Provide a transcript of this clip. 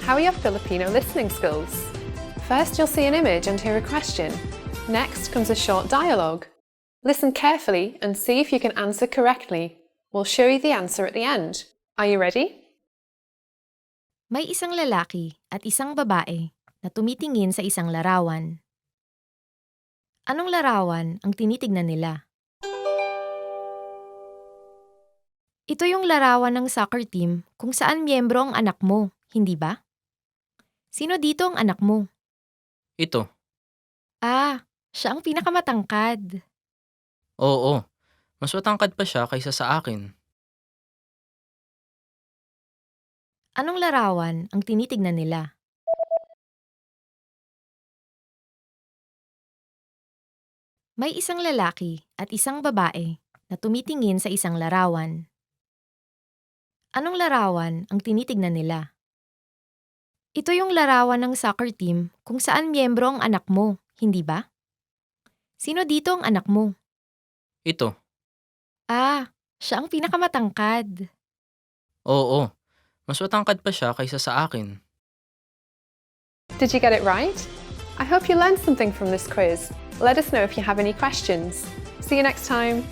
how are your Filipino listening skills? First, you'll see an image and hear a question. Next comes a short dialogue. Listen carefully and see if you can answer correctly. We'll show you the answer at the end. Are you ready? May isang lalaki at isang babae na tumitingin sa isang larawan. Anong larawan ang tinitignan nila? Ito yung larawan ng soccer team kung saan miyembro ang anak mo, hindi ba? Sino dito ang anak mo? Ito. Ah, siya ang pinakamatangkad. Oo. Mas matangkad pa siya kaysa sa akin. Anong larawan ang tinitignan nila? May isang lalaki at isang babae na tumitingin sa isang larawan. Anong larawan ang tinitignan nila? Ito yung larawan ng soccer team kung saan miyembro ang anak mo, hindi ba? Sino dito ang anak mo? Ito. Ah, siya ang pinakamatangkad. Oo. Mas matangkad pa siya kaysa sa akin. Did you get it right? I hope you learned something from this quiz. Let us know if you have any questions. See you next time.